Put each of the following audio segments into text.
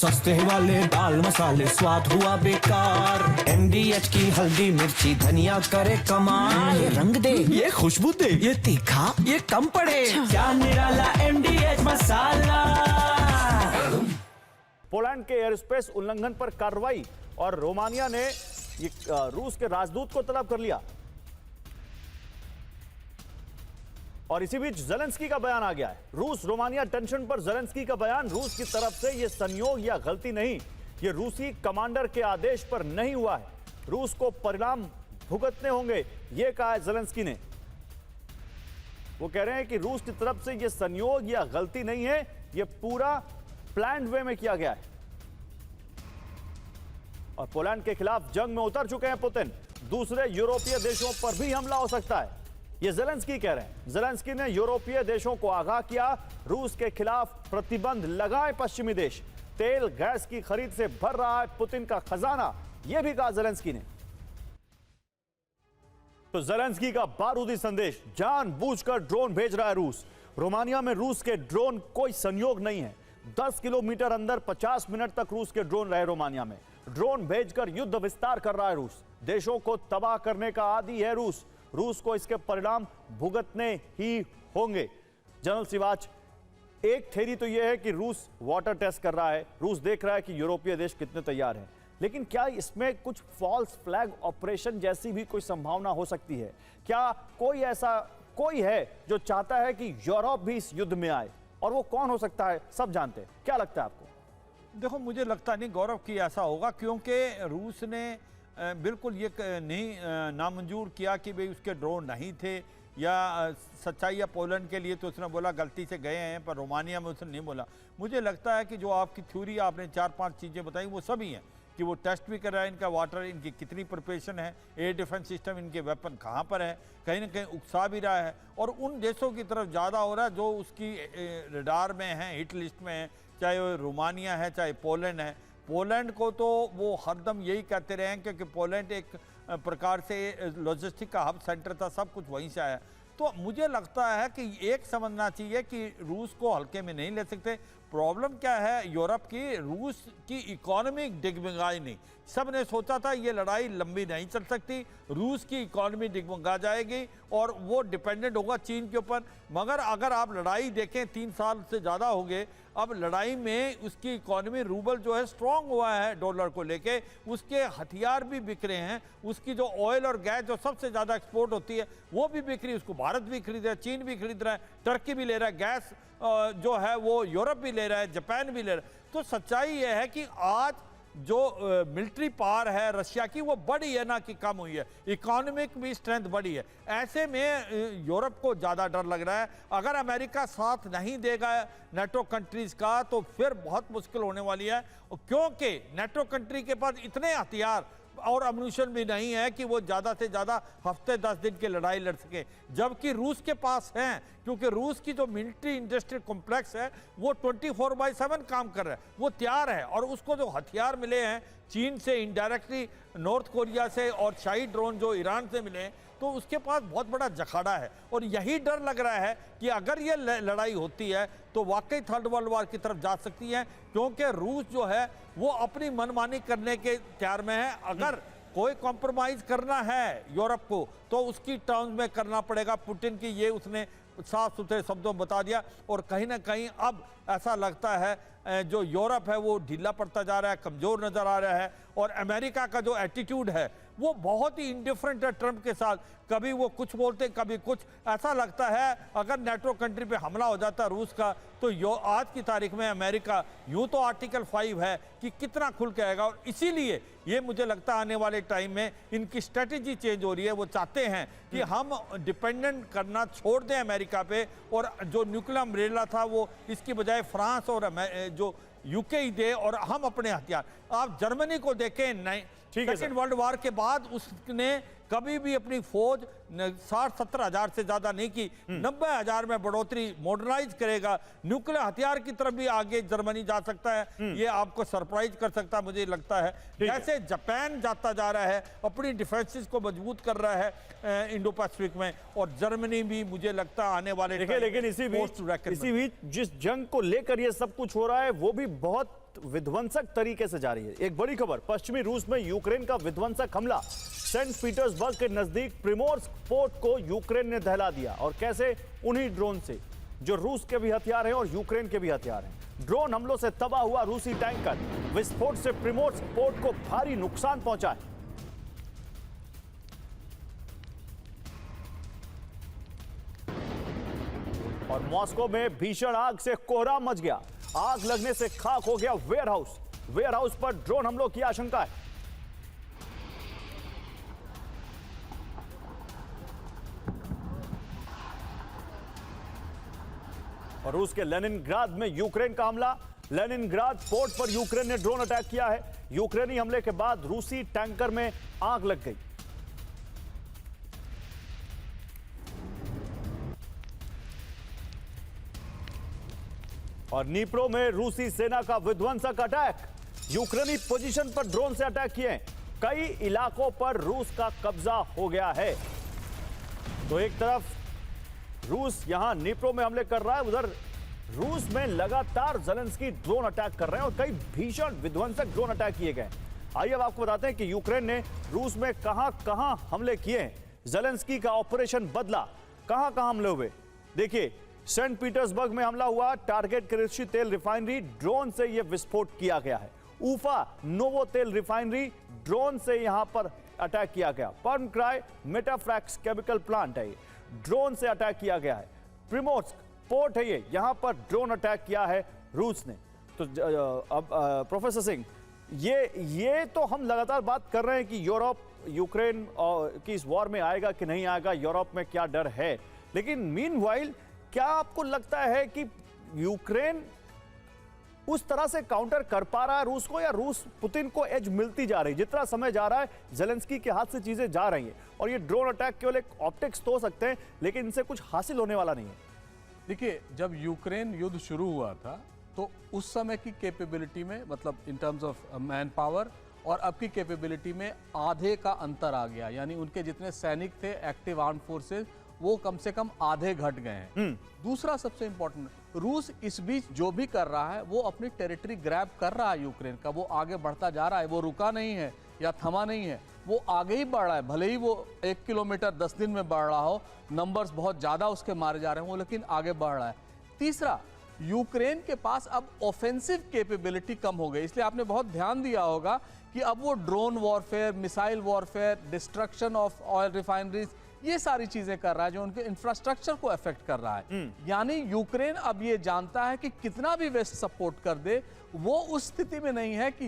सस्ते वाले दाल मसाले स्वाद हुआ बेकार। MDH की हल्दी मिर्ची धनिया करे कमाल। ये रंग दे, ये खुशबू दे, ये तीखा, ये कम पड़े। क्या निराला MDH मसाला। पोलैंड के एयर स्पेस उल्लंघन पर कार्रवाई और रोमानिया ने रूस के राजदूत को तलब कर लिया। और इसी बीच ज़ेलेंस्की का बयान आ गया है। रूस रोमानिया टेंशन पर ज़ेलेंस्की का बयान। रूस की तरफ से यह संयोग या गलती नहीं, यह रूसी कमांडर के आदेश पर नहीं हुआ है। रूस को परिणाम भुगतने होंगे, यह कहा है ज़ेलेंस्की ने। वो कह रहे हैं कि रूस की तरफ से यह संयोग या गलती नहीं है, यह पूरा प्लान्ड वे में किया गया है। और पोलैंड के खिलाफ जंग में उतर चुके हैं पुतिन। दूसरे यूरोपीय देशों पर भी हमला हो सकता है, यह ज़ेलेंस्की कह रहे हैं। ज़ेलेंस्की ने यूरोपीय देशों को आगाह किया, रूस के खिलाफ प्रतिबंध लगाए पश्चिमी देश। तेल गैस की खरीद से भर रहा है पुतिन का खजाना, यह भी कहा ज़ेलेंस्की ने। तो ज़ेलेंस्की का बारूदी संदेश, जानबूझकर ड्रोन भेज रहा है रूस। रोमानिया में रूस के ड्रोन कोई संयोग नहीं है। 10 किलोमीटर अंदर 50 मिनट तक रूस के ड्रोन रहे रोमानिया में। ड्रोन भेजकर युद्ध विस्तार कर रहा है रूस। देशों को तबाह करने का आदी है रूस। रूस को इसके परिणाम भुगतने ही होंगे। जनरल सिवाच, एक थ्योरी तो यह है कि रूस वाटर टेस्ट कर रहा है, रूस देख रहा है कि यूरोपीय देश कितने तैयार हैं। लेकिन क्या इसमें कुछ फॉल्स फ्लैग ऑपरेशन जैसी भी कोई संभावना हो सकती है? क्या कोई है जो चाहता है कि यूरोप भी इस युद्ध में आए? और वो कौन हो सकता है, सब जानते हैं। क्या लगता है आपको? देखो, मुझे लगता नहीं गौरव की ऐसा होगा, क्योंकि रूस ने बिल्कुल ये नहीं नामंजूर किया कि भाई उसके ड्रोन नहीं थे, या सच्चाई या पोलैंड के लिए तो उसने बोला गलती से गए हैं, पर रोमानिया में उसने नहीं बोला। मुझे लगता है कि जो आपकी थ्योरी आपने 4-5 चीज़ें बताई वो सभी हैं, कि वो टेस्ट भी कर रहा है इनका वाटर, इनकी कितनी प्रिपरेशन है, एयर डिफेंस सिस्टम, इनके वेपन कहाँ पर है, कहीं ना कहीं उकसा भी रहा है। और उन देशों की तरफ ज़्यादा हो रहा है जो उसकी रडार में है, हिट लिस्ट में है, चाहे वो रोमानिया है चाहे पोलैंड है। पोलैंड को तो वो हरदम यही कहते रहे हैं, क्योंकि पोलैंड एक प्रकार से लॉजिस्टिक का हब सेंटर था, सब कुछ वहीं से आया। तो मुझे लगता है कि एक समझना चाहिए कि रूस को हल्के में नहीं ले सकते। प्रॉब्लम क्या है यूरोप की, रूस की इकोनॉमी डिगमगाई नहीं। सब ने सोचा था ये लड़ाई लंबी नहीं चल सकती, रूस की इकोनॉमी डिगमगा जाएगी और वो डिपेंडेंट होगा चीन के ऊपर। मगर अगर आप लड़ाई देखें, 3 साल से ज़्यादा हो गए, अब लड़ाई में उसकी इकोनॉमी, रूबल जो है स्ट्रांग हुआ है डॉलर को लेके, उसके हथियार भी बिक रहे हैं, उसकी जो ऑयल और गैस जो सबसे ज़्यादा एक्सपोर्ट होती है वो भी बिक रही है, उसको भारत भी खरीद रहा है, चीन भी खरीद रहा है, टर्की भी ले रहा है, गैस जो है वो यूरोप भी ले रहा है, जापान भी ले रहा है। तो सच्चाई यह है कि आज जो मिलिट्री पावर है रशिया की वो बढ़ी है, ना कि कम हुई है। इकोनॉमिक भी स्ट्रेंथ बढ़ी है। ऐसे में यूरोप को ज़्यादा डर लग रहा है। अगर अमेरिका साथ नहीं देगा नेटो कंट्रीज़ का तो फिर बहुत मुश्किल होने वाली है, क्योंकि नेटो कंट्री के पास इतने हथियार और अम्यूनिशन भी नहीं है कि वो ज़्यादा से ज़्यादा हफ्ते 10 दिन की लड़ाई लड़ सके, जबकि रूस के पास हैं। क्योंकि रूस की जो मिलिट्री इंडस्ट्रियल कॉम्प्लेक्स है वो 24/7 काम कर रहा है, वो तैयार है। और उसको जो हथियार मिले हैं चीन से, इनडायरेक्टली नॉर्थ कोरिया से, और शाही ड्रोन जो ईरान से मिले हैं, तो उसके पास बहुत बड़ा जखाड़ा है। और यही डर लग रहा है कि अगर ये लड़ाई होती है तो वाकई थर्ड वर्ल्ड वॉर की तरफ जा सकती है, क्योंकि रूस जो है वो अपनी मनमानी करने के तैयार में है। अगर कोई कॉम्प्रोमाइज करना है यूरोप को तो उसकी टर्म्स में करना पड़ेगा पुतिन की, ये उसने साफ सुथरे शब्दों में बता दिया। और कहीं ना कहीं अब ऐसा लगता है जो यूरोप है वो ढीला पड़ता जा रहा है, कमज़ोर नज़र आ रहा है। और अमेरिका का जो एटीट्यूड है वो बहुत ही इंडिफरेंट है ट्रंप के साथ, कभी वो कुछ बोलते कभी कुछ। ऐसा लगता है अगर नेटो कंट्री पे हमला हो जाता रूस का तो आज की तारीख में अमेरिका, यूं तो आर्टिकल 5 है कि कितना खुल के आएगा। और इसीलिए ये मुझे लगता है आने वाले टाइम में इनकी स्ट्रेटेजी चेंज हो रही है। वो चाहते हैं कि हम डिपेंडेंट करना छोड़ दें अमेरिका पे, और जो न्यूक्लियर अम्ब्रेला था वो इसकी बजाय फ्रांस और जो यूके ही दे, और हम अपने हथियार। आप जर्मनी को देखें, सेकेंड वर्ल्ड वॉर के बाद उसने कभी भी अपनी फौज 60-70 हज़ार से ज्यादा नहीं की, 90 हज़ार में बढ़ोतरी, मॉडर्नाइज करेगा। न्यूक्लियर हथियार की तरफ भी आगे जर्मनी जा सकता है, ये आपको सरप्राइज कर सकता है मुझे लगता है। जैसे जापान जाता जा रहा है, अपनी डिफेंसेस को मजबूत कर रहा है इंडो पैसिफिक में, और जर्मनी भी मुझे लगता है आने वाले लेकिन इसी बीच जिस जंग को लेकर ये सब कुछ हो रहा है वो भी बहुत विध्वंसक तरीके से जारी है। एक बड़ी खबर, पश्चिमी रूस में यूक्रेन का विध्वंसक हमला। सेंट पीटर्सबर्ग के नजदीक प्रिमोर्स्क पोर्ट को यूक्रेन ने दहला दिया, और कैसे? उन्हीं ड्रोन से जो रूस के भी हथियार हैं और यूक्रेन के भी हथियार हैं। ड्रोन हमलों से तबाह हुआ रूसी टैंकर। विस्फोट से प्रिमोर्स्क पोर्ट को भारी नुकसान पहुंचा है। और मॉस्को में भीषण आग से कोहराम मच गया। आग लगने से खाक हो गया वेयरहाउस। वेयरहाउस पर ड्रोन हमलों की आशंका है। और रूस के लेनिनग्राद में यूक्रेन का हमला। लेनिनग्राद पोर्ट पर यूक्रेन ने ड्रोन अटैक किया है। यूक्रेनी हमले के बाद रूसी टैंकर में आग लग गई। और नीप्रो में रूसी सेना का विध्वंसक अटैक। यूक्रेनी पोजीशन पर ड्रोन से अटैक किए। कई इलाकों पर रूस का कब्जा हो गया है। तो एक तरफ रूस यहां नीप्रो में हमले कर रहा है, उधर रूस में लगातार ज़ेलेंस्की ड्रोन अटैक कर रहे हैं और कई भीषण विध्वंसक ड्रोन अटैक किए गए। आइए अब आपको बताते हैं कि यूक्रेन ने रूस में कहां हमले किए हैं। ज़ेलेंस्की का ऑपरेशन बदला, कहां हमले हुए। देखिए, सेंट पीटर्सबर्ग में हमला हुआ। टारगेट कृषि तेल रिफाइनरी, ड्रोन से यह विस्फोट किया गया है। ऊफा नोवो तेल रिफाइनरी, ड्रोन से यहां पर अटैक किया गया। पर्मक्राई मेटाफ्रैक्स केमिकल प्लांट है, ड्रोन से अटैक किया गया है। प्रिमोर्स्क पोर्ट है ये, यहां पर ड्रोन अटैक किया है रूस ने। तो अब प्रोफेसर सिंह, ये तो हम लगातार बात कर रहे हैं कि यूरोप यूक्रेन की इस वॉर में आएगा कि नहीं आएगा, यूरोप में क्या डर है। लेकिन मीनवाइल क्या आपको लगता है कि यूक्रेन उस तरह से काउंटर कर पा रहा है रूस को, या रूस पुतिन को एज मिलती जा रही है? जितना समय जा रहा है ज़ेलेंस्की के हाथ से चीजें जा रही हैं, और ये ड्रोन अटैक केवल एक ऑप्टिक्स तो हो सकते हैं, लेकिन इनसे कुछ हासिल होने वाला नहीं है। देखिए, जब यूक्रेन युद्ध शुरू हुआ था तो उस समय की कैपेबिलिटी में, मतलब in terms of man power और अब की कैपेबिलिटी में आधे का अंतर आ गया। यानी उनके जितने सैनिक थे एक्टिव आर्म फोर्सेस, वो कम से कम आधे घट गए हैं। दूसरा सबसे इंपॉर्टेंट, रूस इस बीच जो भी कर रहा है वो अपनी टेरिटरी ग्रैब कर रहा है यूक्रेन का। वो आगे बढ़ता जा रहा है, वो रुका नहीं है या थमा नहीं है, वो आगे ही बढ़ रहा है। भले ही वो 1 किलोमीटर 10 दिन में बढ़ रहा हो, नंबर्स बहुत ज़्यादा उसके मारे जा रहे हैं, वो लेकिन आगे बढ़ रहा है। तीसरा, यूक्रेन के पास अब ऑफेंसिव कैपेबिलिटी कम हो गई। इसलिए आपने बहुत ध्यान दिया होगा कि अब वो drone warfare, missile warfare, destruction of oil refineries, ये सारी चीजें कर रहा है जो उनके इंफ्रास्ट्रक्चर को अफेक्ट कर रहा है। यानी यूक्रेन अब ये जानता है कि कितना भी वेस्ट सपोर्ट कर दे, वो उस स्थिति में नहीं है कि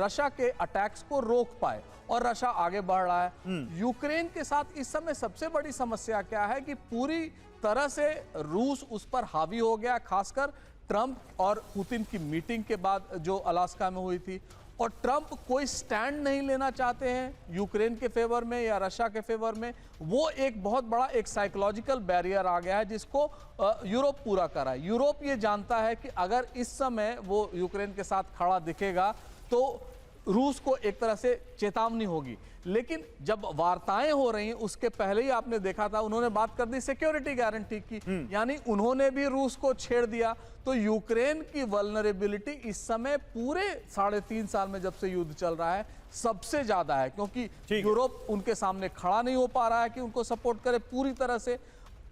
रशिया के अटैक्स को रोक पाए, और रशिया आगे बढ़ रहा है। यूक्रेन के साथ इस समय सबसे बड़ी समस्या क्या है कि पूरी तरह से रूस उस पर हावी हो गया, खासकर ट्रंप और पुतिन की मीटिंग के बाद जो अलास्का में हुई थी। और ट्रंप कोई स्टैंड नहीं लेना चाहते हैं यूक्रेन के फेवर में या रशिया के फेवर में। वो एक बहुत बड़ा एक साइकोलॉजिकल बैरियर आ गया है जिसको यूरोप पूरा कर रहा है। यूरोप ये जानता है कि अगर इस समय वो यूक्रेन के साथ खड़ा दिखेगा तो रूस को एक तरह से चेतावनी होगी। लेकिन जब वार्ताएं हो रही हैं उसके पहले ही आपने देखा था उन्होंने बात कर दी सिक्योरिटी गारंटी की, यानी उन्होंने भी रूस को छेड़ दिया। तो यूक्रेन की वल्नरेबिलिटी इस समय पूरे 3.5 साल में जब से युद्ध चल रहा है सबसे ज्यादा है, क्योंकि यूरोप उनके सामने खड़ा नहीं हो पा रहा है कि उनको सपोर्ट करे पूरी तरह से।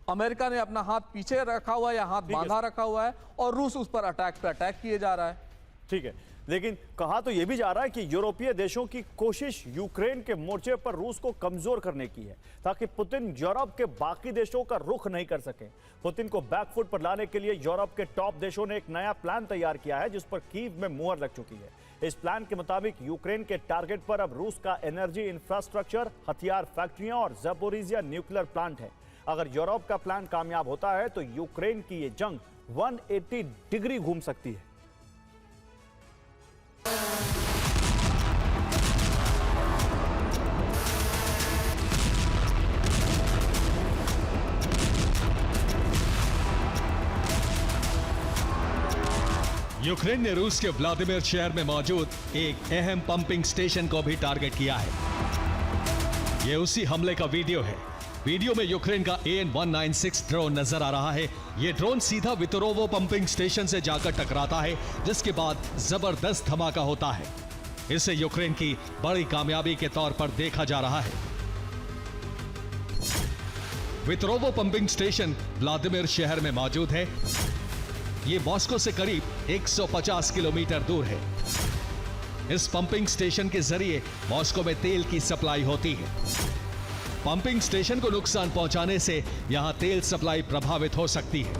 अमेरिका ने अपना हाथ पीछे रखा हुआ है या हाथ बांधा रखा हुआ है, और रूस उस पर अटैक पे अटैक किए जा रहा है। ठीक है, लेकिन कहा तो यह भी जा रहा है कि यूरोपीय देशों की कोशिश यूक्रेन के मोर्चे पर रूस को कमजोर करने की है, ताकि पुतिन यूरोप के बाकी देशों का रुख नहीं कर सके। पुतिन को बैकफुट पर लाने के लिए यूरोप के टॉप देशों ने एक नया प्लान तैयार किया है जिस पर कीव में मुहर लग चुकी है। इस प्लान के मुताबिक यूक्रेन के टारगेट पर अब रूस का एनर्जी इंफ्रास्ट्रक्चर, हथियार फैक्ट्रियां और ज़पोरिज़िया न्यूक्लियर प्लांट है। अगर यूरोप का प्लान कामयाब होता है तो यूक्रेन की ये जंग 180 डिग्री घूम सकती है। यूक्रेन ने रूस के व्लादिमीर शहर में मौजूद एक अहम पंपिंग स्टेशन को भी टारगेट किया है। यह उसी हमले का वीडियो है वीडियो में यूक्रेन का AN-196 ड्रोन नजर आ रहा है। ये ड्रोन सीधा वितरोवो पंपिंग स्टेशन से जाकर टकराता है, जिसके बाद जबरदस्त धमाका होता है। इसे यूक्रेन की बड़ी कामयाबी के तौर पर देखा जा रहा है। वितरोवो पंपिंग स्टेशन व्लादिमीर शहर में मौजूद है। ये मॉस्को से करीब 150 किलोमीटर दूर है। इस पंपिंग स्टेशन के जरिए मॉस्को में तेल की सप्लाई होती है। पंपिंग स्टेशन को नुकसान पहुंचाने से यहां तेल सप्लाई प्रभावित हो सकती है।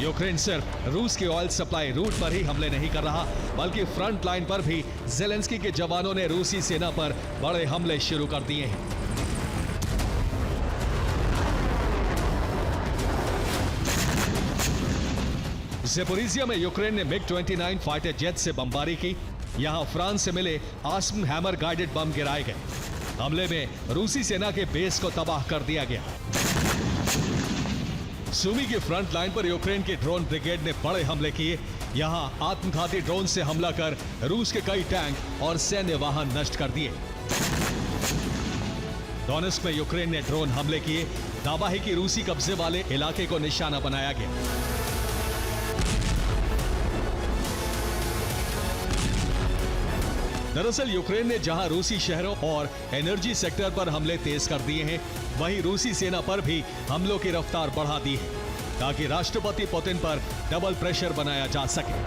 यूक्रेन सिर्फ रूस के ऑयल सप्लाई रूट पर ही हमले नहीं कर रहा, बल्कि फ्रंट लाइन पर भी ज़ेलेंस्की के जवानों ने रूसी सेना पर बड़े हमले शुरू कर दिए हैं। ज़ेपोरिजिया में यूक्रेन ने MiG-29 फाइटर जेट से बमबारी की। यहां फ्रांस से मिले आस्म हैमर गाइडेड बम गिराए गए। हमले में रूसी सेना के बेस को तबाह कर दिया गया। सुमी की फ्रंट लाइन पर यूक्रेन की ड्रोन ब्रिगेड ने बड़े हमले किए। यहां आत्मघाती ड्रोन से हमला कर रूस के कई टैंक और सैन्य वाहन नष्ट कर दिए। डोनेस्क में यूक्रेन ने ड्रोन हमले किए। दावा है कि रूसी कब्जे वाले इलाके को निशाना बनाया गया। दरअसल यूक्रेन ने जहां रूसी शहरों और एनर्जी सेक्टर पर हमले तेज कर दिए हैं, वहीं रूसी सेना पर भी हमलों की रफ्तार बढ़ा दी है, ताकि राष्ट्रपति पुतिन पर डबल प्रेशर बनाया जा सके।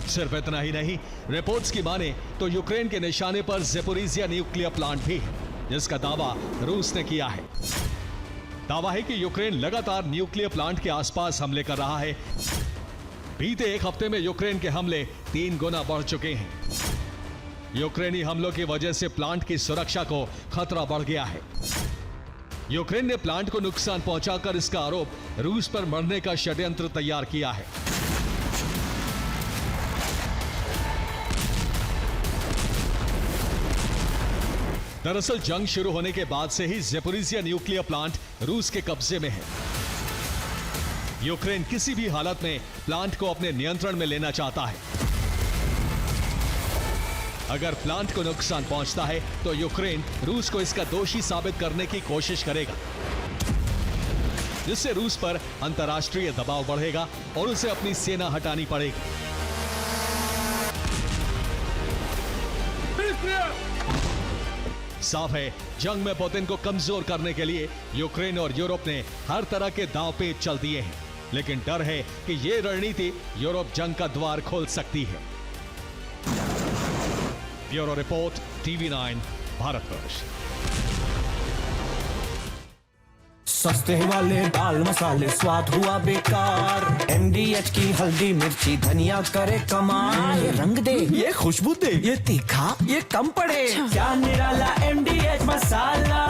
सिर्फ इतना ही नहीं, रिपोर्ट्स की माने तो यूक्रेन के निशाने पर ज़ेपोरिजिया न्यूक्लियर प्लांट भी है, जिसका दावा रूस ने किया है। दावा है कि यूक्रेन लगातार न्यूक्लियर प्लांट के आसपास हमले कर रहा है। बीते एक हफ्ते में यूक्रेन के हमले 3 गुना बढ़ चुके हैं। यूक्रेनी हमलों की वजह से प्लांट की सुरक्षा को खतरा बढ़ गया है। यूक्रेन ने प्लांट को नुकसान पहुंचाकर इसका आरोप रूस पर मरने का षड्यंत्र तैयार किया है। दरअसल जंग शुरू होने के बाद से ही ज़ेपोरिजिया न्यूक्लियर प्लांट रूस के कब्जे में है। यूक्रेन किसी भी हालत में प्लांट को अपने नियंत्रण में लेना चाहता है। अगर प्लांट को नुकसान पहुंचता है तो यूक्रेन रूस को इसका दोषी साबित करने की कोशिश करेगा, जिससे रूस पर अंतर्राष्ट्रीय दबाव बढ़ेगा और उसे अपनी सेना हटानी पड़ेगी। साफ है, जंग में पुतिन को कमजोर करने के लिए यूक्रेन और यूरोप ने हर तरह के दांव पेच चल दिए हैं, लेकिन डर है कि ये रणनीति यूरोप जंग का द्वार खोल सकती है। Bureau report, TV9 Bharatvarsh. सस्ते वाले दाल मसाले स्वाद हुआ बेकार। MDH की हल्दी मिर्ची धनिया करे कमाल। ये रंग दे, ये खुशबू दे, ये तीखा, ये कम पड़े। क्या निराला MDH मसाला।